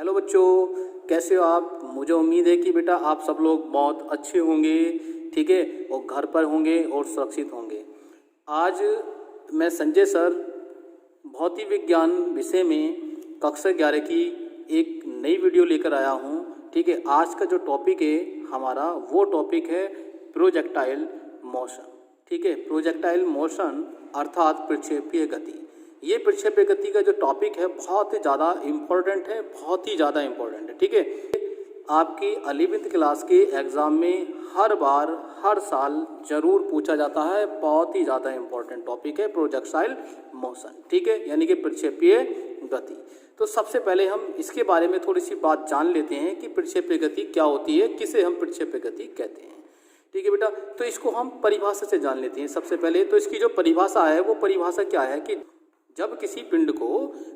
Hello बच्चों, कैसे हो आप। मुझे उम्मीद है कि बेटा आप सब लोग बहुत अच्छे होंगे, ठीक है, और घर पर होंगे और सुरक्षित होंगे। आज मैं संजय सर भौतिक विज्ञान विषय में कक्षा 11 की एक नई वीडियो लेकर आया हूँ, ठीक है। आज का जो टॉपिक है हमारा वो टॉपिक है प्रोजेक्टाइल मोशन, ठीक है। प्रोजेक्टाइल मोशन अर्थात प्रक्षेपीय गति। ये प्रक्षेपीय गति का जो टॉपिक है बहुत ही ज़्यादा इम्पोर्टेंट है, बहुत ही ज़्यादा इम्पोर्टेंट है, ठीक है। आपकी 11वीं क्लास के एग्ज़ाम में हर बार हर साल ज़रूर पूछा जाता है। बहुत ही ज़्यादा इम्पोर्टेंट टॉपिक है प्रोजेक्टाइल मोशन, ठीक है, यानी कि प्रक्षेपीय गति। तो सबसे पहले हम इसके बारे में थोड़ी सी बात जान लेते हैं कि प्रक्षेपीय गति क्या होती है, किसे हम प्रक्षेपीय गति कहते हैं, ठीक है बेटा। तो इसको हम परिभाषा से जान लेते हैं सबसे पहले। तो इसकी जो परिभाषा है वो परिभाषा क्या है कि जब किसी पिंड को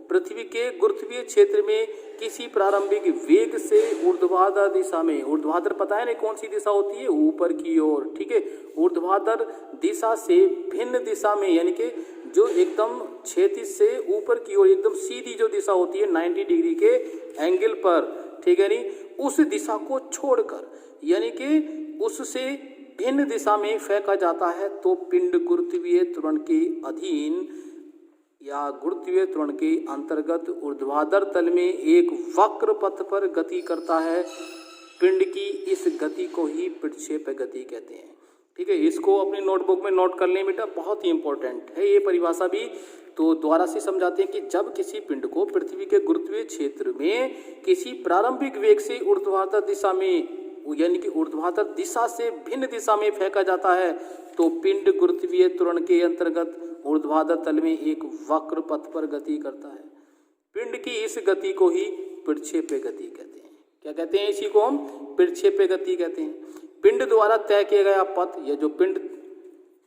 पृथ्वी के गुरुत्वीय क्षेत्र में किसी प्रारंभिक वेग से ऊर्ध्वाधर दिशा में, ऊर्ध्वाधर पता है ना कौन सी दिशा होती है, ऊपर की ओर, ठीक है, ऊर्ध्वाधर दिशा से भिन्न दिशा में, यानी कि जो एकदम क्षैतिज से ऊपर की ओर एकदम सीधी जो दिशा होती है 90 डिग्री के एंगल पर, ठीक है, नहीं, उस दिशा को छोड़कर यानी कि उससे भिन्न दिशा में फेंका जाता है तो पिंड गुरुत्वीय त्वरण के अधीन या गुरुत्वीय त्वरण के अंतर्गत ऊर्ध्वाधर तल में एक वक्र पथ पर गति करता है। पिंड की इस गति को ही प्रक्षेपीय गति कहते हैं, ठीक है। इसको अपनी नोटबुक में नोट कर लें बेटा, बहुत ही इंपॉर्टेंट है ये परिभाषा भी। तो दोबारा से समझाते हैं कि जब किसी पिंड को पृथ्वी के गुरुत्वीय क्षेत्र में किसी प्रारंभिक वेग से ऊर्ध्वाधर दिशा में यानी कि ऊर्ध्वाधर दिशा से भिन्न दिशा में फेंका जाता है तो पिंड गुरुत्वीय त्वरण के अंतर्गत ऊर्ध्वाधर तल में एक वक्र पथ पर गति करता है। पिंड की इस गति को ही प्रक्षेपीय गति कहते हैं। क्या कहते हैं? इसी को हम प्रक्षेपीय गति कहते हैं। पिंड द्वारा तय किया गया पथ, या जो पिंड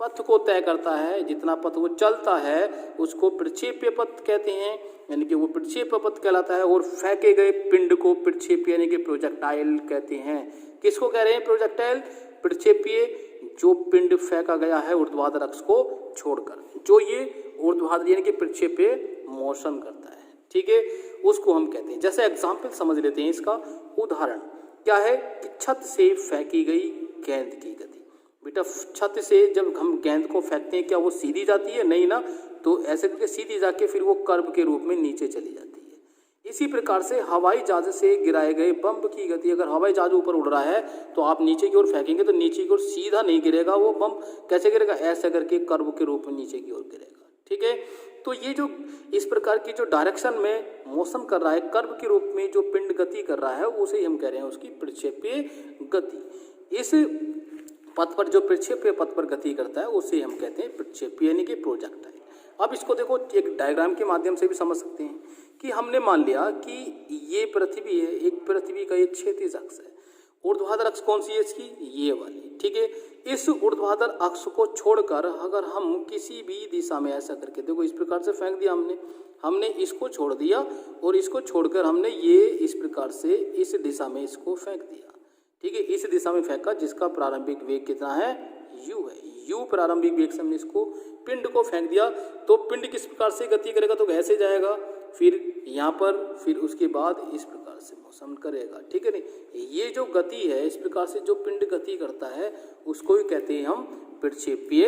पथ को तय करता है, जितना पथ वो चलता है उसको प्रक्षेपीय पथ कहते हैं, यानी कि वो प्रक्षेपीय पथ कहलाता है। और फेंके गए पिंड को प्रक्षेपीय यानी कि प्रोजेक्टाइल कहते हैं। किसको कह रहे हैं प्रोजेक्टाइल? प्रक्षेपीय जो पिंड फेंका गया है ऊर्ध्वाधर अक्ष को छोड़कर, जो ये ऊर्ध्वाधर यानी कि प्रक्षेपीय मोशन करता है, ठीक है, उसको हम कहते हैं। जैसे एग्जाम्पल समझ लेते हैं इसका। उदाहरण क्या है कि छत से फेंकी गई गेंद की गति। बेटा छत से जब हम गेंद को फेंकते हैं क्या वो सीधी जाती है? नहीं ना, तो ऐसे करके सीधी जाके फिर वो कर्व के रूप में नीचे चली जाती है। इसी प्रकार से हवाई जहाज से गिराए गए बम की गति, अगर हवाई जहाज ऊपर उड़ रहा है तो आप नीचे की ओर फेंकेंगे तो नीचे की ओर सीधा नहीं गिरेगा वो बम, कैसे गिरेगा? ऐसे करके कर्व के रूप में नीचे की ओर गिरेगा, ठीक है। तो ये जो इस प्रकार की जो डायरेक्शन में मोशन कर रहा है, कर्व के रूप में जो पिंड गति कर रहा है, उसे हम कह रहे हैं उसकी प्रक्षेपीय गति। इस पथ पर जो प्रक्षेपीय पथ पर गति करता है उसे हम कहते हैं प्रक्षेपीय यानी कि प्रोजेक्टाइल। अब इसको देखो एक डायग्राम के माध्यम से भी समझ सकते हैं कि हमने मान लिया कि ये पृथ्वी है, एक पृथ्वी का एक क्षैतिज अक्ष है। ऊर्ध्वाधर अक्ष कौन सी है इसकी? ये वाली, ठीक है। इस ऊर्ध्वाधर अक्ष को छोड़कर अगर हम किसी भी दिशा में ऐसा करके देखो इस प्रकार से फेंक दिया हमने इसको छोड़ दिया और इसको छोड़कर हमने ये इस प्रकार से इस दिशा में इसको फेंक दिया, ठीक है। इस दिशा में फेंका जिसका प्रारंभिक वेग कितना है? u है। u प्रारंभिक वेग से हमने इसको पिंड को फेंक दिया तो पिंड किस प्रकार से गति करेगा? तो ऐसे जाएगा, फिर यहाँ पर, फिर उसके बाद इस प्रकार से मोशन करेगा, ठीक है नहीं। ये जो गति है इस प्रकार से जो पिंड गति करता है उसको ही कहते हैं हम प्रक्षेपीय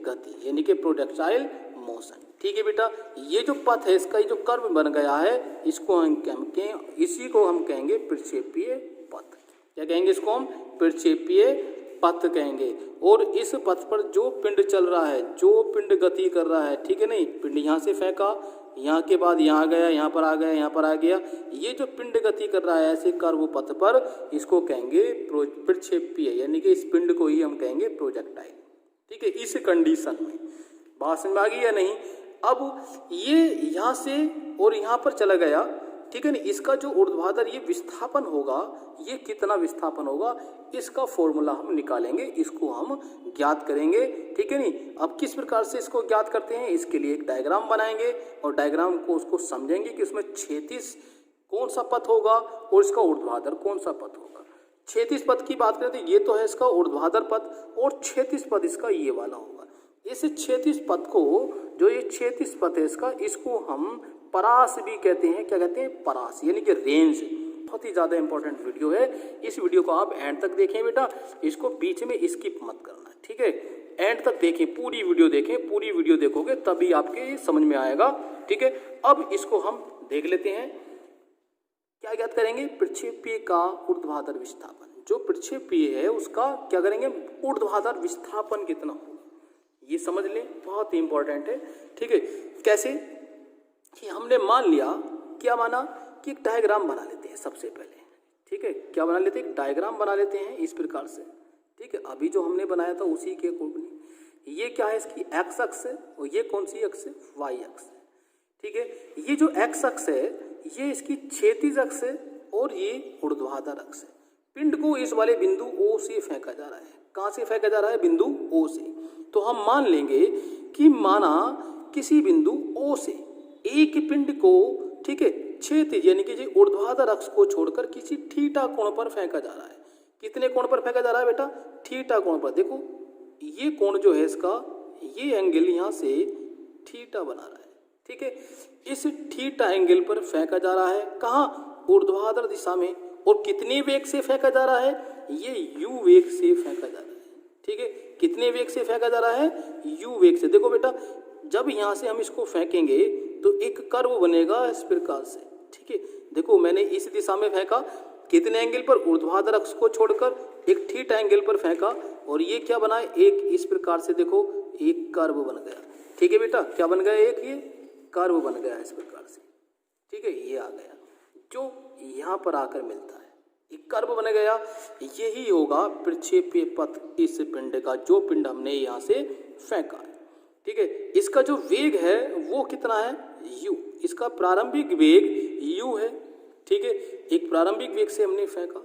गति यानी कि प्रोजेक्टाइल मोशन, ठीक है बेटा। ये जो पथ है इसका ये जो कर्व बन गया है इसको इसी को हम कहेंगे प्रक्षेपीय पथ। क्या कहेंगे इसको? हम प्रक्षेपीय पथ कहेंगे। और इस पथ पर जो पिंड चल रहा है, जो पिंड गति कर रहा है, ठीक है नहीं, पिंड यहाँ से फेंका, यहाँ के बाद यहाँ गया, यहाँ पर आ गया, यहाँ पर आ गया, ये जो पिंड गति कर रहा है ऐसे कर्व पथ पर, इसको कहेंगे प्रक्षेपीय यानी कि इस पिंड को ही हम कहेंगे प्रोजेक्टाइल, ठीक है। इस कंडीशन में बात समझ में आ गई या नहीं? अब ये यहाँ से और यहाँ पर चला गया, ठीक है ना। इसका जो ऊर्ध्वाधर ये विस्थापन होगा, ये कितना विस्थापन होगा इसका फॉर्मूला हम निकालेंगे, इसको हम ज्ञात करेंगे, ठीक है नहीं। अब किस प्रकार से इसको ज्ञात करते हैं, इसके लिए एक डायग्राम बनाएंगे और डायग्राम को उसको समझेंगे कि उसमें क्षैतिज कौन सा पथ होगा और इसका ऊर्ध्वाधर कौन सा पथ होगा। क्षैतिज पथ की बात करें तो ये तो है इसका ऊर्ध्वाधर पथ और क्षैतिज पथ इसका ये वाला होगा। इस क्षैतिज पथ को, जो ये क्षैतिज पथ है इसका, इसको हम परास भी कहते हैं। क्या कहते हैं? परास, यानी कि रेंज। बहुत ही ज़्यादा इंपॉर्टेंट वीडियो है। इस वीडियो को आप एंड तक देखें बेटा, इसको बीच में स्किप मत करना, ठीक है। एंड तक देखें, पूरी वीडियो देखें, पूरी वीडियो देखोगे तभी आपके समझ में आएगा, ठीक है। अब इसको हम देख लेते हैं। क्या ज्ञात करेंगे? प्रक्षेपीय का ऊर्ध्वाधर विस्थापन। जो प्रक्षेपीय है उसका क्या करेंगे? ऊर्ध्वाधर विस्थापन कितना होगा, ये समझ लें, बहुत ही इंपॉर्टेंट है, ठीक है। कैसे कि हमने मान लिया, क्या माना कि एक डायग्राम बना लेते हैं सबसे पहले, ठीक है। क्या बना लेते हैं? एक डायग्राम बना लेते हैं इस प्रकार से, ठीक है। अभी जो हमने बनाया था उसी के अकॉर्डिंग। ये क्या है? इसकी एक्स अक्ष है, और ये कौन सी अक्ष है? वाई अक्ष है, ठीक है। ये जो एक्स अक्ष है ये इसकी क्षैतिज अक्ष है, और ये ऊर्ध्वाधर अक्ष है। पिंड को इस वाले बिंदु O से फेंका जा रहा है। कहाँ से फेंका जा रहा है? बिंदु O से। तो हम मान लेंगे कि माना किसी बिंदु O से एक पिंड को, ठीक है, क्षैतिज यानी कि ऊर्ध्वाधर अक्ष को छोड़कर किसी थीटा कोण पर फेंका जा रहा है। कितने कोण पर फेंका जा रहा है बेटा? थीटा कोण पर। देखो ये कोण जो है इसका, ये एंगल यहाँ से थीटा बना रहा है, ठीक है। इस थीटा एंगल पर फेंका जा रहा है। कहाँ? ऊर्ध्वाधर दिशा में। और कितने वेग से फेंका जा रहा है? ये u वेग से फेंका जा रहा है, ठीक है। कितने वेग से फेंका जा रहा है? u वेग से। देखो बेटा, जब यहाँ से हम इसको फेंकेंगे तो एक कर्व बनेगा इस प्रकार से, ठीक है। देखो मैंने इस दिशा में फेंका, कितने एंगल पर? ऊर्ध्वाधर अक्ष को छोड़कर एक थीटा एंगल पर फेंका, और ये क्या बना? एक इस प्रकार से, देखो एक कर्व बन गया, ठीक है बेटा। क्या बन गया? एक ये कर्व बन गया इस प्रकार से, ठीक है। ये आ गया जो यहाँ पर आकर मिलता है, एक कर्व बन गया। यही होगा प्रक्षेपीय पथ इस पिंड का, जो पिंड हमने यहाँ से फेंका है, ठीक है। इसका जो वेग है वो कितना है? u। इसका प्रारंभिक वेग u है, ठीक है। एक प्रारंभिक वेग से हमने फेंका।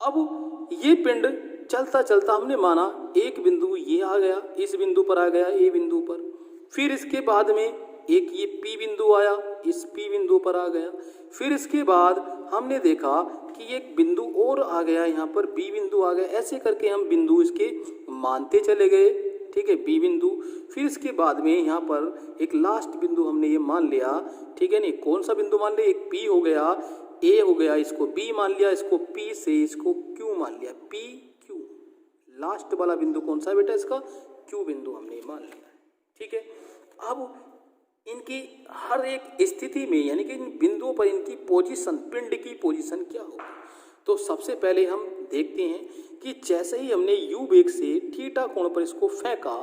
अब ये पिंड चलता चलता हमने माना एक बिंदु ये आ गया, इस बिंदु पर आ गया, ए बिंदु पर। फिर इसके बाद में एक ये P बिंदु आया, इस P बिंदु पर आ गया। फिर इसके बाद हमने देखा कि एक बिंदु और आ गया, यहाँ पर B बिंदु आ गया। ऐसे करके हम बिंदु इसके मानते चले गए, ठीक है, B बिंदु। फिर इसके बाद में यहाँ पर एक लास्ट बिंदु हमने ये मान लिया, ठीक है। नहीं, कौन सा बिंदु मान लिया? एक P हो गया, A हो गया, इसको B मान लिया, इसको P से इसको Q मान लिया, P Q। लास्ट वाला बिंदु कौन सा बेटा? इसका Q बिंदु हमने मान लिया, ठीक है। अब इनकी हर एक स्थिति में, यानी कि इन बिंदुओं पर इनकी पोजीशन, पिंड की पोजीशन क्या होगी? तो सबसे पहले हम देखते हैं कि जैसे ही हमने u वेग से थीटा कोण पर इसको फेंका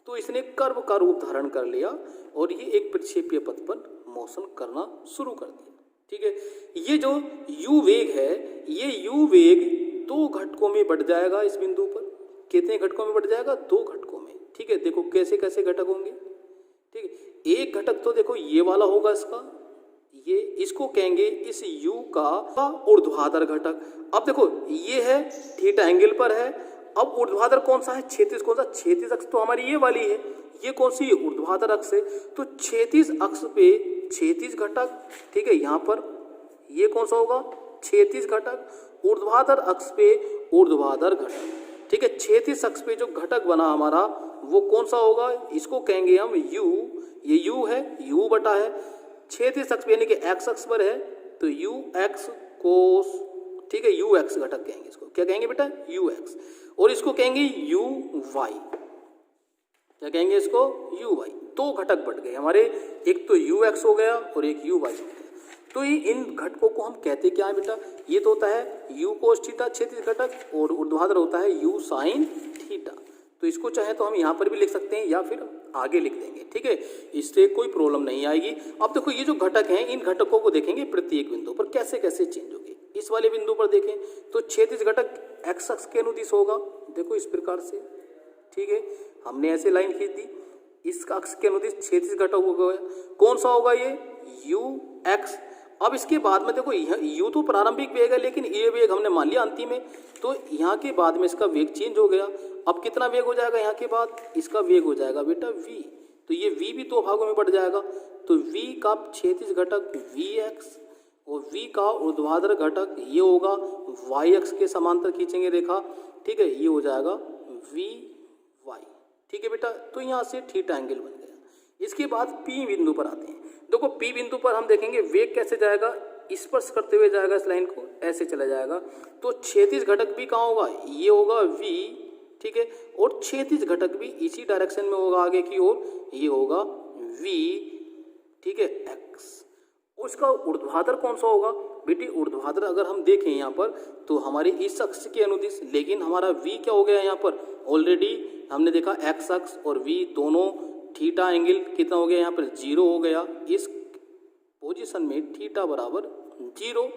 तो इसने कर्व का रूप धारण कर लिया, और ये एक प्रक्षेपीय पथ पर मोशन करना शुरू कर दिया, ठीक है। ये जो u वेग है, ये u वेग दो घटकों में बढ़ जाएगा इस बिंदु पर। कितने घटकों में बढ़ जाएगा? दो घटकों में, ठीक है। देखो कैसे कैसे घटक होंगे, ठीक है। एक घटक तो देखो ये वाला होगा इसका, ये इसको कहेंगे इस u का ऊर्ध्वाधर घटक। अब देखो ये है थीटा एंगल पर है। अब ऊर्ध्वाधर कौन सा है? क्षैतिज। कौन सा? क्षैतिज अक्ष तो हमारी ये वाली है। ये कौन सी? ऊर्ध्वाधर अक्ष है। तो क्षैतिज अक्ष पे क्षैतिज घटक, ठीक है। यहाँ पर ये कौन सा होगा? क्षैतिज घटक। ऊर्ध्वाधर अक्ष पे ऊर्ध्वाधर घटक, ठीक है। क्षैतिज अक्ष पे जो घटक बना हमारा वो कौन सा होगा? इसको कहेंगे हम u। ये u है, u बटा है क्षैतिज अक्ष पे, यानी कि x अक्ष पर है तो ux कोस, ठीक है, ux घटक कहेंगे इसको। क्या कहेंगे बेटा? ux। और इसको कहेंगे uy। क्या कहेंगे इसको? uy। दो घटक बढ़ गए हमारे, एक तो ux हो गया और एक uy हो गया। तो ये इन घटकों को हम कहते क्या है बेटा? ये तो होता है u कोस थीटा क्षैतिज घटक, और ऊर्ध्वाधर होता है u साइन थीटा। तो इसको चाहे तो हम यहाँ पर भी लिख सकते हैं या फिर आगे लिख देंगे, ठीक है। इससे कोई प्रॉब्लम नहीं आएगी। अब देखो ये जो घटक हैं, इन घटकों को देखेंगे प्रत्येक बिंदु पर कैसे कैसे चेंज होगी। इस वाले बिंदु पर देखें तो क्षैतिज घटक एक्स अक्ष के अनुदिश होगा, देखो इस प्रकार से, ठीक है। हमने ऐसे लाइन खींच दी, इस अक्ष के अनुदिश क्षैतिज घटक होगा। कौन सा होगा? ये यू एक्स। अब इसके बाद में देखो u तो प्रारंभिक वेग है, लेकिन ये वेग हमने मान लिया अंतिम में, तो यहाँ के बाद में इसका वेग चेंज हो गया। अब कितना वेग हो जाएगा यहाँ के बाद? इसका वेग हो जाएगा बेटा v। तो ये v भी दो भागों में बढ़ जाएगा। तो v का क्षैतिज घटक vx और v का ऊर्ध्वाधर घटक ये होगा y अक्ष के समांतर खींचेंगे रेखा, ठीक है, ये हो जाएगा vy, ठीक है बेटा। तो यहाँ से थीटा एंगल बन गया। इसके बाद P बिंदु पर आते हैं। देखो पी बिंदु पर हम देखेंगे वेग कैसे जाएगा, स्पर्श करते हुए जाएगा इस लाइन को, ऐसे चला जाएगा। तो क्षैतिज घटक भी कहाँ होगा, ये होगा v, ठीक है, और क्षैतिज घटक भी इसी डायरेक्शन में होगा आगे की ओर, ये होगा v, ठीक है, x। उसका ऊर्ध्वाधर कौन सा होगा बेटी, ऊर्ध्वाधर अगर हम देखें यहाँ पर तो हमारे इस अक्ष के अनुदिश, लेकिन हमारा v क्या हो गया यहाँ पर, ऑलरेडी हमने देखा x अक्ष और v दोनों थीटा एंगल कितना हो गया यहाँ पर, 0 हो गया। इस पोजीशन में थीटा बराबर 0,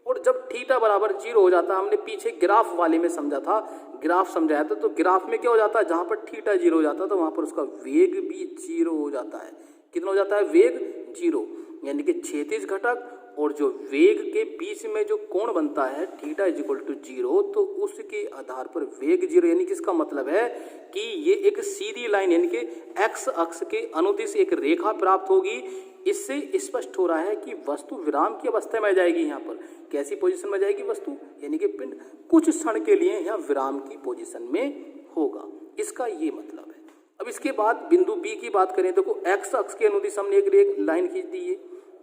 और जब थीटा बराबर 0 हो जाता है, हमने पीछे ग्राफ वाले में समझा था, ग्राफ समझाया था, तो ग्राफ में क्या हो जाता है, जहाँ पर थीटा 0 हो जाता है तो वहाँ पर उसका वेग भी 0 हो जाता है। कितना हो जाता है, वेग 0, यानी कि क्षैतिज घटक और जो वेग के बीच में जो कोण बनता है थीटा इक्वल टू 0, तो उसके आधार पर वेग 0, यानी कि इसका मतलब है कि ये एक सीधी लाइन, यानी कि एक्स अक्ष के अनुदिश एक रेखा प्राप्त होगी। इससे स्पष्ट हो रहा है कि वस्तु विराम की अवस्था में आ जाएगी। यहाँ पर कैसी पोजीशन में जाएगी वस्तु, यानी कि पिंड कुछ क्षण के लिए यहाँ विराम की पोजीशन में होगा, इसका ये मतलब है। अब इसके बाद बिंदु बी की बात करें, देखो एक्स अक्ष के अनुदिश हमने एक लाइन खींच दी है,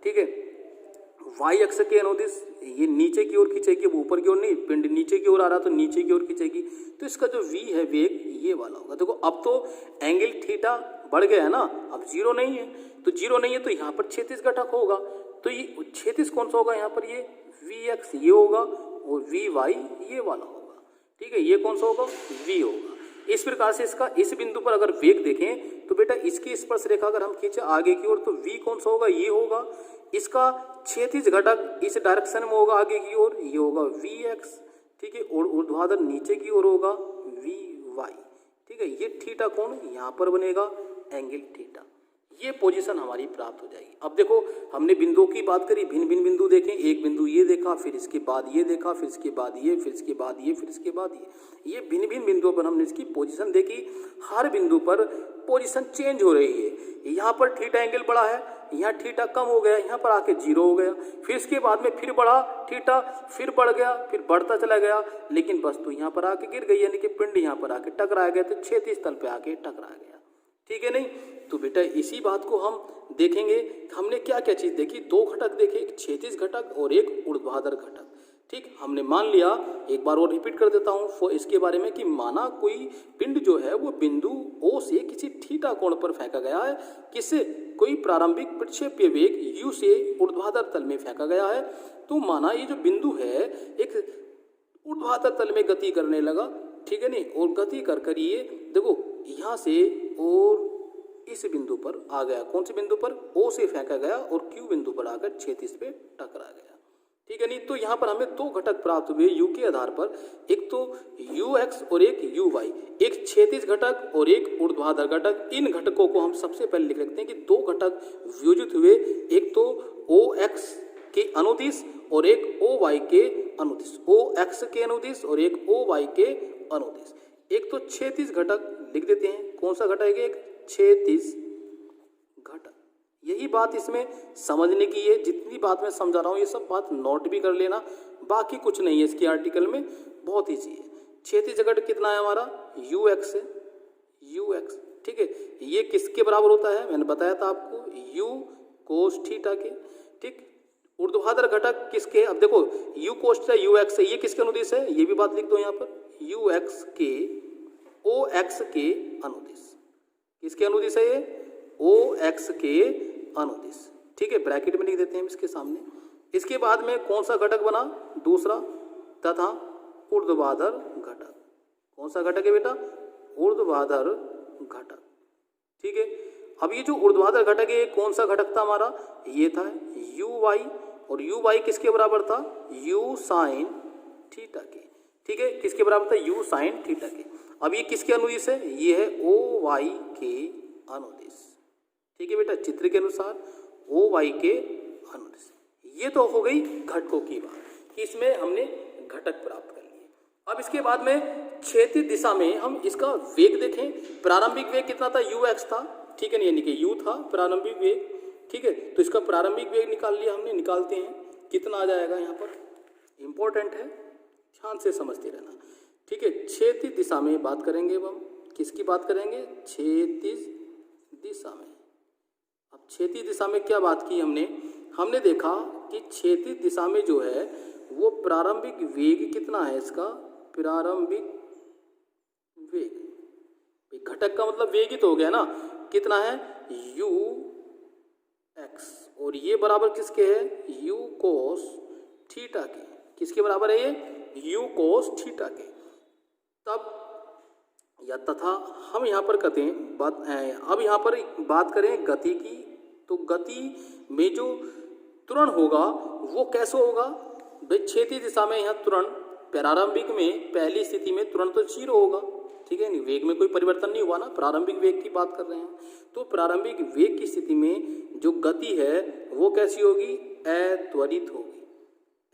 ठीक है, वाई अक्ष के अनुदिश ये नीचे की ओर खींचेगी, वो ऊपर की ओर नहीं, पिंड नीचे की ओर आ रहा तो नीचे की ओर खींचेगी, तो इसका जो v है वेग ये वाला होगा। देखो अब तो एंगल थीटा बढ़ गया है ना, अब 0 नहीं है, तो 0 नहीं है तो यहाँ पर क्षैतिज घटक होगा, तो ये क्षैतिज कौन सा होगा यहाँ पर, ये vx ये होगा और vy ये वाला होगा, ठीक है, ये कौन सा होगा, v होगा। इस प्रकार से इसका इस बिंदु पर अगर वेग देखें तो बेटा इसकी स्पर्श रेखा अगर हम खींचे आगे की ओर तो v कौन सा होगा, ये होगा। इसका क्षैतिज घटक इस डायरेक्शन में होगा आगे की ओर, ये होगा vx, ठीक है, और ऊर्ध्वाधर नीचे की ओर होगा vy, ठीक है, ये थीटा कोण यहाँ पर बनेगा एंगल थीटा, ये पोजीशन हमारी प्राप्त हो जाएगी। अब देखो हमने बिंदुओं की बात करी, भिन्न भिन्न बिंदु देखें, एक बिंदु ये देखा, फिर इसके बाद ये देखा, फिर इसके बाद ये, फिर इसके बाद ये, फिर इसके बाद ये भिन्न भिन्न बिंदुओं पर हमने इसकी पोजीशन देखी। हर बिंदु पर पोजीशन चेंज हो रही है। यहाँ पर थीटा एंगल बढ़ा है, यहाँ थीटा कम हो गया, यहाँ पर आके 0 हो गया, फिर इसके बाद में फिर बढ़ा थीटा, फिर बढ़ गया, फिर बढ़ता चला गया, लेकिन वस्तु यहाँ पर आके गिर गई, यानी कि पिंड यहाँ पर आके टकरा गया, तो क्षैतिज तल पे आके टकरा गया, ठीक है नहीं। तो बेटा इसी बात को हम देखेंगे, हमने क्या क्या चीज़ देखी, 2 घटक देखे, एक क्षैतिज घटक और एक ऊर्ध्वाधर घटक, ठीक। हमने मान लिया, एक बार और रिपीट कर देता हूँ इसके बारे में, कि माना कोई पिंड जो है वो बिंदु O से किसी थीटा कोण पर फेंका गया है, किससे, कोई प्रारंभिक प्रक्षेप्य वेग U से ऊर्ध्वाधर तल में फेंका गया है, तो माना ये जो बिंदु है एक ऊर्ध्वाधर तल में गति करने लगा, ठीक है नहीं, और गति कर कर ये देखो यहाँ से और इस बिंदु पर आ गया, कौन से बिंदु पर, O से फेंका गया और Q बिंदु पर आकर क्षैतिज पे टकरा गया, ठीक है नहीं। तो यहाँ पर हमें 2 घटक प्राप्त हुए U के आधार पर, एक तो Ux और एक Uy, एक क्षैतिज घटक और एक ऊर्ध्वाधर घटक। इन घटकों को हम सबसे पहले लिख लेते हैं कि 2 घटक वियोजित हुए, एक तो Ox के अनुदिश और एक Oy के अनुदिश, Ox के अनुदिश और एक Oy के अनुदिश। एक तो क्षैतिज घटक लिख देते हैं, कौन सा घटक है, एक क्षैतिज घटक। यही बात इसमें समझने की है, जितनी बात मैं समझा रहा हूँ ये सब बात नोट भी कर लेना, बाकी कुछ नहीं है इसकी आर्टिकल में, बहुत ईजी है। क्षैतिज घटक कितना है हमारा, Ux है, Ux, ठीक है, ये किसके बराबर होता है, मैंने बताया था आपको, U कोस थीटा के, ठीक। ऊर्ध्वाधर घटक किसके, अब देखो U कोस थीटा Ux है, ये किसके अनुदिश है, ये भी बात लिख दो यहाँ पर, Ux के Ox के अनुदिश, किसके अनुदिश है ये, Ox के अनुदिश, ठीक है, ब्रैकेट में लिख देते हैं इसके सामने। इसके बाद में कौन सा घटक बना, दूसरा तथा ऊर्ध्वाधर घटक। कौन सा घटक है बेटा, ऊर्ध्वाधर घटक, ठीक है। अब ये जो ऊर्ध्वाधर घटक है कौन सा घटक था हमारा, ये था Uy, और Uy किसके बराबर था, U साइन थीटा के, ठीक है, किसके बराबर था, U साइन थीटा के। अब ये किसके अनुदिश है, ये है Oy के अनुदिश, ठीक है बेटा, चित्र के अनुसार Oy के अनुदिश। ये तो हो गई घटकों की बात, इसमें हमने घटक प्राप्त कर लिए। अब इसके बाद में क्षैतिज दिशा में हम इसका वेग देखें। प्रारंभिक वेग कितना था, Ux था, ठीक है, यानी कि U था प्रारंभिक वेग, ठीक है। तो इसका प्रारंभिक वेग निकाल लिया हमने, निकालते हैं कितना आ जाएगा, यहाँ पर इंपॉर्टेंट है, ध्यान से समझते रहना, ठीक है। क्षैतिज दिशा में बात करेंगे, अब हम किसकी बात करेंगे, क्षैतिज दिशा में। अब क्षैतिज दिशा में क्या बात की हमने देखा कि क्षैतिज दिशा में जो है वो प्रारंभिक वेग कितना है, इसका प्रारंभिक वेग, घटक का मतलब वेग ही तो हो गया ना, कितना है u x, और ये बराबर किसके है u cos थीटा के, किसके बराबर है ये u cos थीटा के। तब या तथा हम यहाँ पर कहते हैं बात, अब यहाँ पर बात करें गति की, तो गति में जो त्वरण होगा वो कैसे होगा भाई, क्षैतिज दिशा में यहाँ त्वरण प्रारंभिक में पहली स्थिति में त्वरण तो 0 होगा, ठीक है नहीं, वेग में कोई परिवर्तन नहीं हुआ ना, प्रारंभिक वेग की बात कर रहे हैं। तो प्रारंभिक वेग की स्थिति में जो गति है वो कैसी होगी, अत्वरित होगी,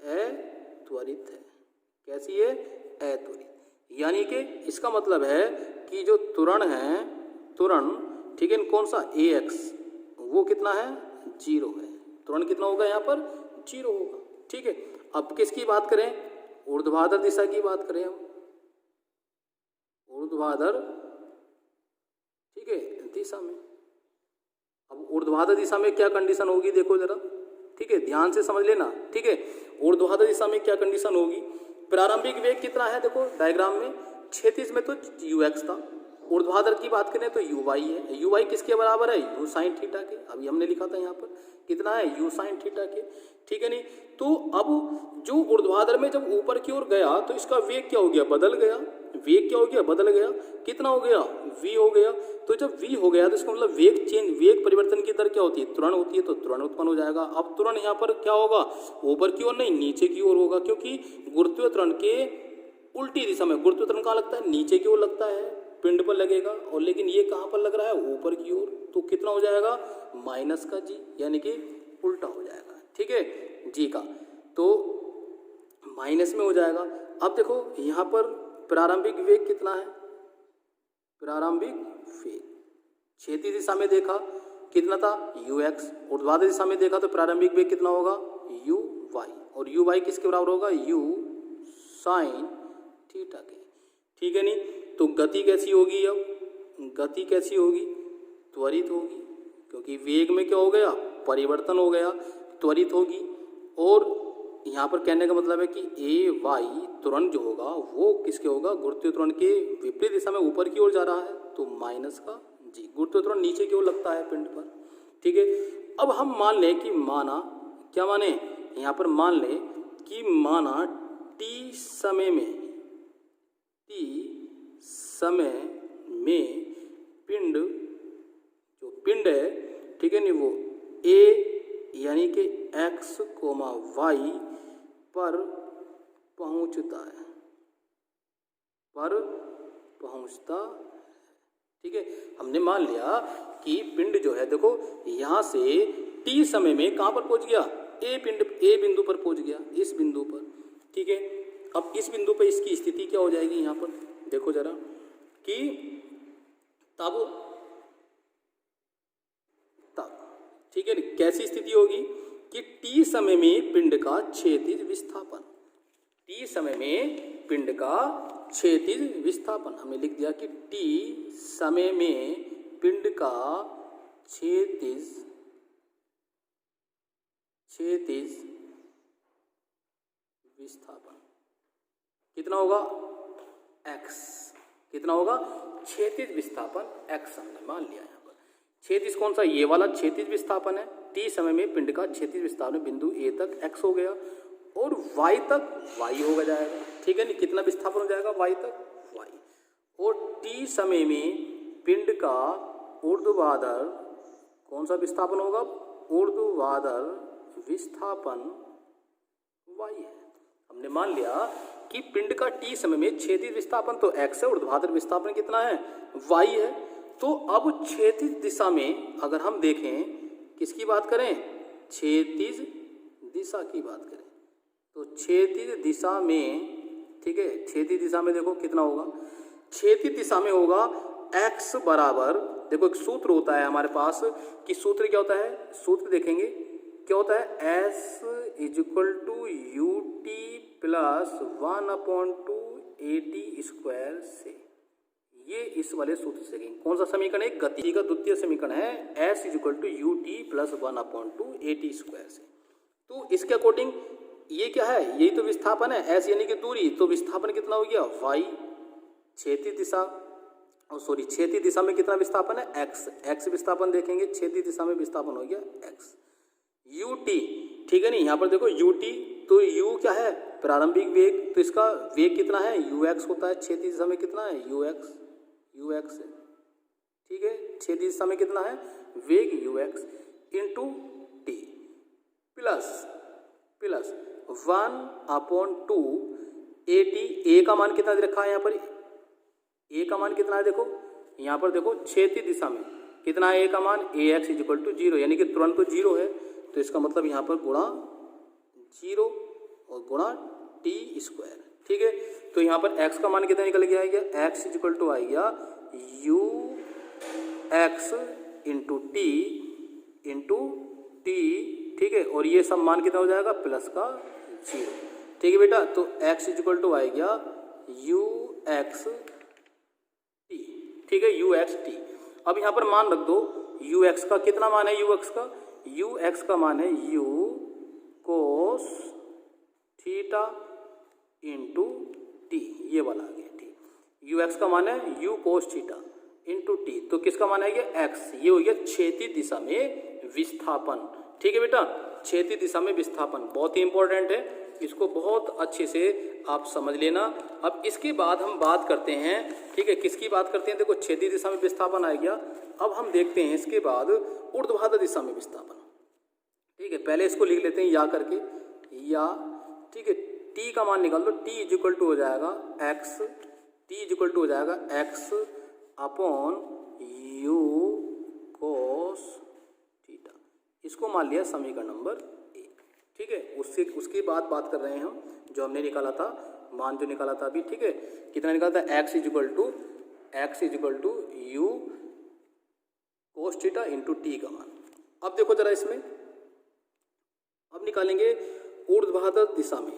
अत्वरित है, कैसी है अत्वरित, यानी कि इसका मतलब है कि जो त्वरण है, त्वरण ठीक है कौन सा ax, वो कितना है 0 है, त्वरण कितना होगा यहाँ पर 0 होगा, ठीक है। अब किसकी बात करें, ऊर्ध्वाधर दिशा की बात करें हम, ऊर्ध्वाधर ठीक है दिशा में। अब ऊर्ध्वाधर दिशा में क्या कंडीशन होगी देखो जरा, ठीक है ध्यान से समझ लेना, ठीक है। ऊर्ध्वाधर दिशा में क्या कंडीशन होगी, प्रारंभिक वेग कितना है देखो डायग्राम में, क्षैतिज में तो ux था, ऊर्ध्वाधर की बात करें तो uy है, uy किसके बराबर है u sin थीटा के, अभी हमने लिखा था यहाँ पर कितना है u sin थीटा के, ठीक है नहीं। तो अब जो ऊर्ध्वाधर में जब ऊपर की ओर गया तो इसका वेग क्या हो गया, बदल गया, वेग क्या हो गया बदल गया, कितना हो गया v हो गया। तो जब v हो गया तो इसका मतलब वेग चेंज, वेग परिवर्तन की दर क्या होती है, त्वरण होती है, तो त्वरण उत्पन्न हो जाएगा। अब त्वरण यहाँ पर क्या होगा, ऊपर की ओर नहीं नीचे की ओर होगा, क्योंकि गुरुत्वीय त्वरण के उल्टी दिशा में, गुरुत्वीय त्वरण कहाँ लगता है नीचे की ओर लगता है, पिंड पर लगेगा, और लेकिन ये कहाँ पर लग रहा है ऊपर की ओर, तो कितना हो जाएगा माइनस का जी, यानी कि उल्टा हो जाएगा, ठीक है जी का, तो माइनस में हो जाएगा। अब देखो यहाँ पर प्रारंभिक वेग कितना है, प्रारंभिक वेग क्षैतिज दिशा में देखा कितना था ux, ऊर्ध्वाधर दिशा में देखा तो प्रारंभिक वेग कितना होगा uy, और uy किसके बराबर होगा u sin थीटा के, ठीक है नहीं। तो गति कैसी होगी, अब गति कैसी होगी, त्वरित होगी, क्योंकि वेग में क्या हो गया परिवर्तन हो गया, त्वरित होगी। और यहाँ पर कहने का मतलब है कि ए वाई त्वरण जो होगा वो किसके होगा, गुरुत्वीय त्वरण के विपरीत दिशा में ऊपर की ओर जा रहा है, तो माइनस का जी, गुरुत्वीय त्वरण नीचे की ओर लगता है पिंड पर, ठीक है। अब हम मान लें कि माना, क्या माने यहाँ पर मान लें कि माना t समय में, t समय में पिंड, जो पिंड है ठीक है नहीं, वो a यानी कि x, y पर पहुंचता है, पर पहुंचता है, ठीक है। हमने मान लिया कि पिंड जो है देखो यहाँ से t समय में कहाँ पर पहुंच गया, a बिंदु पर पहुंच गया, इस बिंदु पर, ठीक है। अब इस बिंदु पर इसकी स्थिति क्या हो जाएगी, यहाँ पर देखो जरा कि तब ठीक है, कैसी स्थिति होगी कि t समय में पिंड का क्षैतिज विस्थापन, t समय में पिंड का क्षैतिज विस्थापन, हमने लिख दिया कि t समय में पिंड का क्षैतिज विस्थापन कितना होगा x, कितना होगा क्षैतिज विस्थापन x, हमने मान लिया। यहाँ पर क्षैतिज कौन सा, ये वाला क्षैतिज विस्थापन है, t समय में पिंड का क्षैतिज विस्थापन बिंदु a तक x हो गया और y तक y होगा जाएगा, ठीक है नहीं, कितना विस्थापन हो जाएगा y तक y, और t समय में पिंड का ऊर्ध्वाधर कौन सा विस्थापन होगा, ऊर्ध्वाधर विस्थापन y है। हमने मान लिया कि पिंड का t समय में क्षैतिज विस्थापन तो x है, ऊर्ध्वाधर विस्थापन कितना है y है। तो अब क्षैतिज दिशा में अगर हम देखें, किसकी बात करें, क्षैतिज दिशा की बात करें, तो क्षैतिज दिशा में, ठीक है, क्षैतिज दिशा में देखो कितना होगा, क्षैतिज दिशा में होगा x बराबर, देखो एक सूत्र होता है हमारे पास, कि सूत्र क्या होता है, सूत्र देखेंगे क्या होता है, s equal to u t plus 1/2 AT square से, ये इस वाले सूत्र से देखेंगे। कौन सा समीकरण है? गति का द्वितीय समीकरण है, s equal to u t plus 1/2 AT square से। तो इसके अकॉर्डिंग ये क्या है? यही तो विस्थापन है, s यानी कि दूरी। तो विस्थापन कितना हो गया? y। क्षैतिज दिशा क्षैतिज दिशा में कितना विस्थापन है? x विस्थापन देखेंगे। क्षैतिज दिशा में विस्थापन हो गया x। ut, ठीक है नहीं, यहाँ पर देखो ut, तो u क्या है? प्रारंभिक वेग। तो इसका वेग कितना है? ux होता है। क्षैतिज दिशा में कितना है? ux है, ठीक है। क्षैतिज दिशा में कितना है? वेग ux into T plus 1/2 AT। a का मान कितना दे रखा है यहाँ पर? a का मान कितना है? देखो यहाँ पर देखो, क्षैतिज दिशा में कितना है a का मान? ax इक्वल टू 0, यानी कि तुरंत तो 0 है। तो इसका मतलब यहाँ पर गुणा 0 और गुणा टी स्क्वायर, ठीक है। तो यहाँ पर x का मान कितना निकल के आएगा? x इक्वल टू आएगा ux इंटू टी, ठीक है। और ये सब मान कितना हो जाएगा? प्लस का 0, ठीक है बेटा। तो x इक्वल टू आएगा ux टी, ठीक है, ux टी। अब यहाँ पर मान रख दो, ux का कितना मान है? ux का मान है u कोस थीटा इंटू टी, ये वाला आ गया, ठीक। ux का मान है u कोस थीटा इंटू टी। तो किसका मान है? ये x। ये हो गया क्षैतिज दिशा में विस्थापन, ठीक है बेटा। क्षैतिज दिशा में विस्थापन बहुत ही इंपॉर्टेंट है, इसको बहुत अच्छे से आप समझ लेना। अब इसके बाद हम बात करते हैं, ठीक है, किसकी बात करते हैं? देखो क्षैतिज दिशा में विस्थापन आ गया। अब हम देखते हैं इसके बाद ऊर्ध्वाधर दिशा में विस्थापन, ठीक है। पहले इसको लिख लेते हैं या करके, या, ठीक है। टी का मान निकाल दो, टी इक्वल टू हो जाएगा x upon you cos theta. इसको मान लिया समीकरण नंबर 1, ठीक है। उसके बाद बात कर रहे हैं हम, जो हमने निकाला था, मान जो निकाला था अभी, ठीक है। कितना निकाला था? x equal to u cos theta into t का मान। अब देखो जरा इसमें, अब निकालेंगे ऊर्ध्वाधर दिशा में,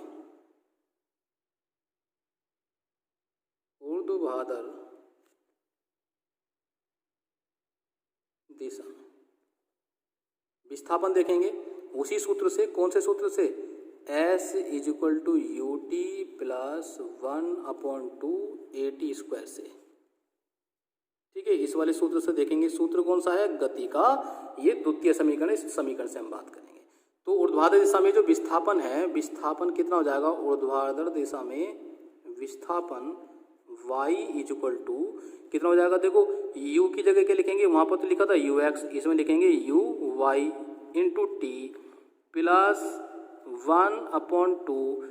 दिशा में विस्थापन देखेंगे उसी सूत्र से। कौन से सूत्र से? s equal to u t plus 1/2 AT square से, ठीक है। इस वाले सूत्र से देखेंगे। सूत्र कौन सा है? गति का ये द्वितीय समीकरण, इस समीकरण से हम बात करेंगे। तो ऊर्ध्वाधर दिशा में जो विस्थापन है, विस्थापन कितना हो जाएगा? ऊर्ध्वाधर दिशा में विस्थापन y इक्वल टू कितना हो जाएगा? देखो u की जगह क्या लिखेंगे? वहाँ पर तो लिखा था ux, इसमें लिखेंगे uy into T plus 1/2।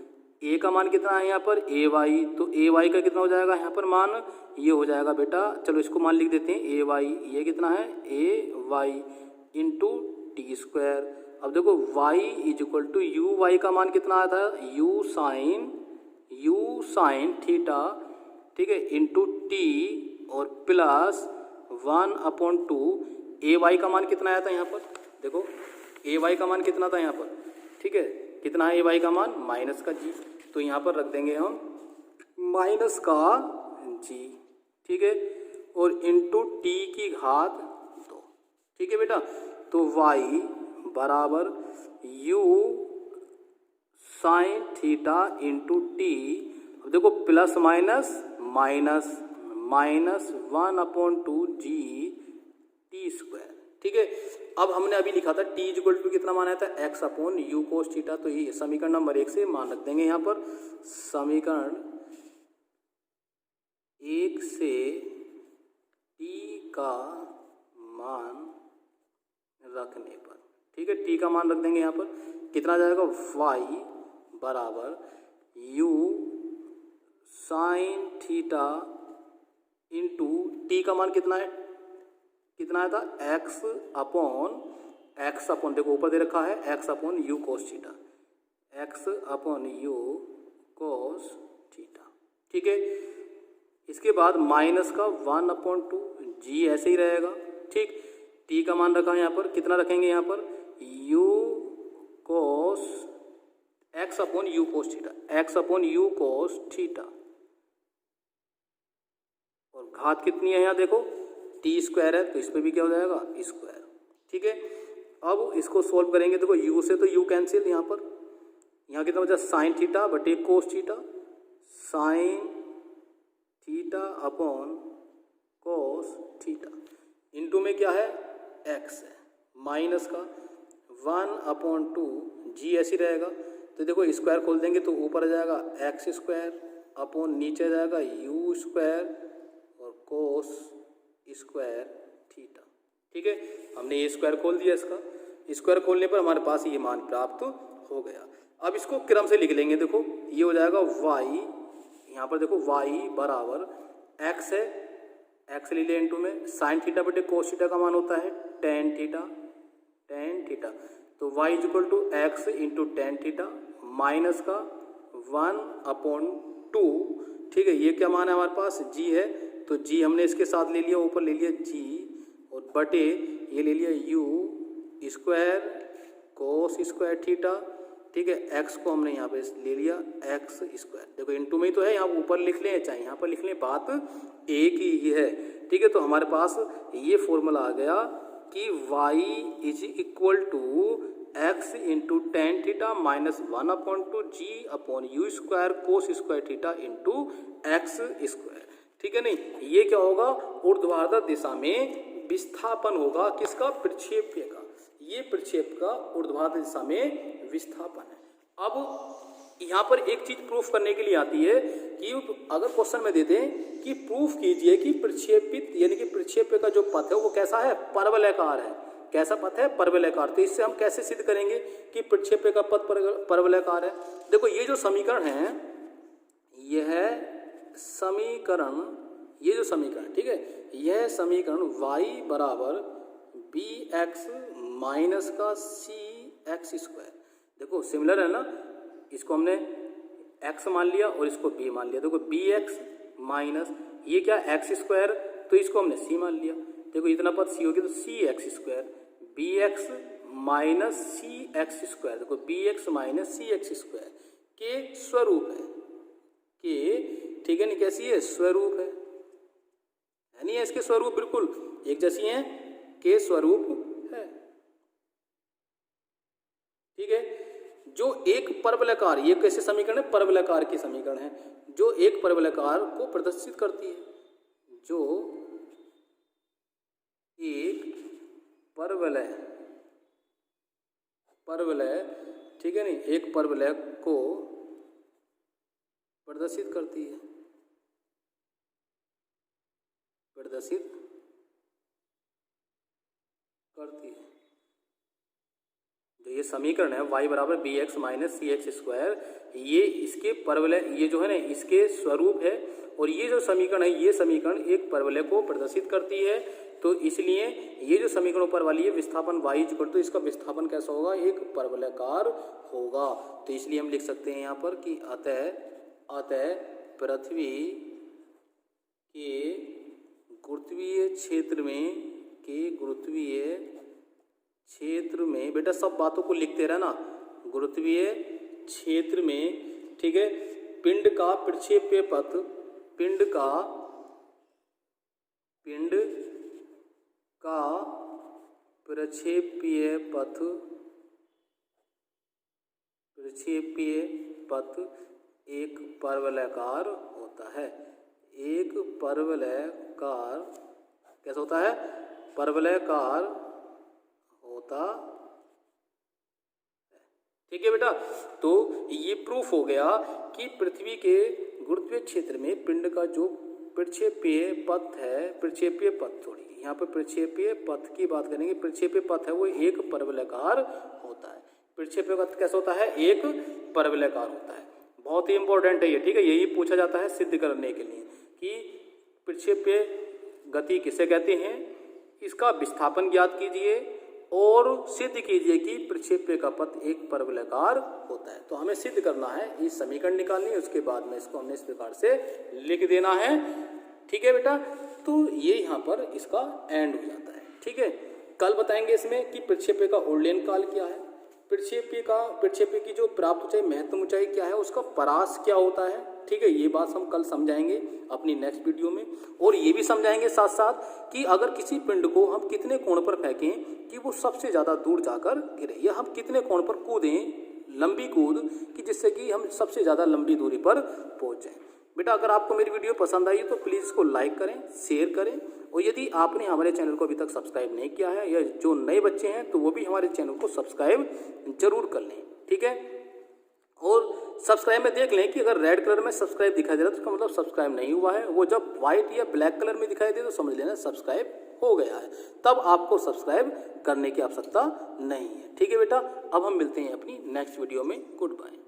a का मान कितना है यहाँ पर? ay। तो ay का कितना हो जाएगा यहाँ पर मान? ये हो जाएगा बेटा, चलो इसको मान लिख देते हैं ay। ये कितना है? ay into T square. अब देखो y इक्वल टू uy का मान कितना आया था? u साइन थीटा, ठीक है, इंटू टी और प्लस 1/2। ay का मान कितना आया था यहाँ पर? देखो ay का मान कितना था यहाँ पर, ठीक है। कितना है ay का मान? माइनस का g। तो यहाँ पर रख देंगे हम माइनस का g, ठीक है, और इंटू टी की घात 2, ठीक है बेटा। तो y बराबर u sine theta into T. अब देखो plus minus 1/2 g T square, ठीक है। अब हमने अभी लिखा था t इक्वल टू कितना मान आया था? x upon you cos theta. तो ये समीकरण नंबर 1 से मान रख देंगे यहाँ पर। समीकरण 1 से t का मान रखने पर, ठीक है, t का मान रख देंगे यहाँ पर। कितना जाएगा? y बराबर u sine theta into t का मान कितना है? कितना आया था? x अपॉन देखो ऊपर दे रखा है x upon you cos theta, x upon you cos theta, ठीक है। इसके बाद माइनस का 1/2 g ऐसे ही रहेगा, ठीक। t का मान रखा है यहाँ पर, कितना रखेंगे यहाँ पर? u cos x upon you cos theta, x upon you cos theta और घात कितनी है यहाँ देखो, टी स्क्वायर है, तो इस पर भी क्या हो जाएगा, स्क्वायर। ठीक है, अब इसको सोल्व करेंगे। देखो यू से तो यू कैंसिल, यहाँ कितना बचा, साइन थीटा बटे cos theta, sine theta upon cos theta, into में क्या है, एक्स है, माइनस का 1/2 जी ऐसी रहेगा। तो देखो स्क्वायर खोल देंगे तो ऊपर आ जाएगा एक्स स्क्वायर अपॉन नीचे आ जाएगा यू स्क्वायर और कोस स्क्वायर थीटा। ठीक है, हमने ये स्क्वायर खोल दिया, इसका स्क्वायर खोलने पर हमारे पास ये मान प्राप्त हो गया। अब इसको क्रम से लिख लेंगे। देखो ये हो जाएगा y, यहाँ पर देखो y बराबर x है, x ले लिया इनटू में साइन थीटा बटे कोस थीटा का मान होता है टेन थीटा, तो y equal to x into tan theta minus का 1/2। ठीक है, ये क्या मान है हमारे पास, g है, तो g हमने इसके साथ ले लिया, ऊपर ले लिया g और बटे ये ले लिया u square cos square theta. ठीक है, x को हमने यहाँ पे ले लिया एक्स स्क्वायर। देखो इनटू में ही तो है, यहाँ ऊपर लिख लें चाहे यहाँ पर लिख लें, बात एक ही है। ठीक है, तो हमारे पास ये फॉर्मूला आ गया कि y is equal to x into tan theta minus 1/2 g upon u square cos square theta into x square. ठीक है, नहीं ये क्या होगा, ऊर्ध्वाधर दिशा में विस्थापन होगा किसका, प्रक्षेप्य का। ये प्रक्षेप का ऊर्ध्वाधर दिशा में विस्थापन है। अब यहाँ पर एक चीज प्रूफ करने के लिए आती है कि अगर क्वेश्चन में देते हैं कि प्रूफ कीजिए कि प्रक्षेपित यानी कि प्रक्षेप्य का जो पथ है वो कैसा है, परवलयाकार है। कैसा पथ है, परवलयाकार। तो इससे हम कैसे सिद्ध करेंगे कि प्रक्षेप्य का पथ परवलयाकार है। देखो ये जो समीकरण है, यह समीकरण, ये जो समीकरण, ठीक है, यह समीकरण y बराबर बी एक्स माइनस का सी एक्स स्क्वायर, देखो सिमिलर है ना, इसको हमने x मान लिया और इसको b मान लिया। देखो बी एक्स माइनस ये क्या एक्स स्क्वायर, तो इसको हमने c मान लिया। देखो इतना पद c हो गया, तो C X square, B X minus C X square. देखो B X minus C X square के स्वरूप है, के, ठीक है नहीं, कैसी है, स्वरूप है नहीं है, इसके स्वरूप बिल्कुल एक जैसी हैं, के स्वरूप है। ठीक है, जो एक परवलयाकार, ये कैसे समीकरण है, परवलयाकार की समीकरण है, जो एक परवलयाकार को प्रदर्शित करती है, जो एक परवलय, ठीक है नहीं, एक परवलय को प्रदर्शित करती है, जो ये समीकरण है y बराबर B X minus C X square, ये इसके परवलय, ये जो है ना इसके स्वरूप है, और ये जो समीकरण है, ये समीकरण एक परवलय को प्रदर्शित करती है। तो इसलिए ये जो समीकरण ऊपर वाली है, विस्थापन y इक्वल टू, इसका विस्थापन कैसा होगा, एक परवलयाकार होगा। तो इसलिए हम लिख सकते हैं यहाँ पर कि अतः पृथ्वी के गुरुत्वीय क्षेत्र में, बेटा सब बातों को लिखते रहना, गुरुत्वीय क्षेत्र में, ठीक है, पिंड का प्रक्षेप्य पथ, पिंड का प्रक्षेप्य पथ एक परवलयाकार होता है। एक परवलयाकार कैसा होता है, परवलयाकार होता है। ठीक है बेटा, तो ये प्रूफ हो गया कि पृथ्वी के गुरुत्वीय क्षेत्र में पिंड का जो प्रक्षेप्य पथ है, प्रक्षेप्य पथ, थोड़ी यहाँ पर प्रक्षेप्य पथ की बात करेंगे, प्रक्षेप्य पथ है वो एक परवलयाकार होता है। प्रक्षेप्य पथ कैसा होता है, एक परवलयाकार होता है। बहुत ही इंपॉर्टेंट है ये, ठीक है, यही पूछा जाता है सिद्ध करने के लिए कि प्रक्षेप्य गति किसे कहते हैं, इसका विस्थापन ज्ञात कीजिए और सिद्ध कीजिए कि प्रक्षेप्य का पथ एक परवलयाकार होता है। तो हमें सिद्ध करना है, ये समीकरण निकालनी है, उसके बाद में इसको हमने इस प्रकार से लिख देना है। ठीक है बेटा, तो ये यहाँ पर इसका एंड हो जाता है। ठीक है, कल बताएंगे इसमें कि प्रक्षेप्य का उर्लेन काल क्या है, प्रक्षेप्य की जो प्राप्त ऊंचाई, महत्तम ऊंचाई क्या है, उसका परास क्या होता है, ठीक है, ये बात हम कल समझाएंगे अपनी नेक्स्ट वीडियो में। और ये भी समझाएंगे साथ साथ कि अगर किसी पिंड को हम कितने कोण पर फेंकें कि वो सबसे ज़्यादा दूर जाकर गिरे, या हम कितने कोण पर कूदें लंबी कूद कि जिससे कि हम सबसे ज़्यादा लंबी दूरी पर पहुँच जाएँ। बेटा अगर आपको मेरी वीडियो पसंद आई तो प्लीज़ इसको लाइक करें, शेयर करें, और यदि आपने हमारे चैनल को अभी तक सब्सक्राइब नहीं किया है, या जो नए बच्चे हैं तो वो भी हमारे चैनल को सब्सक्राइब जरूर कर लें, ठीक है। और सब्सक्राइब में देख लें कि अगर रेड कलर में सब्सक्राइब दिखाई दे रहा है तो उसका मतलब सब्सक्राइब नहीं हुआ है। वो जब व्हाइट या ब्लैक कलर में दिखाई दे तो समझ लेना सब्सक्राइब हो गया है, तब आपको सब्सक्राइब करने की आवश्यकता नहीं है, ठीक है बेटा। अब हम मिलते हैं अपनी नेक्स्ट वीडियो में। Good bye.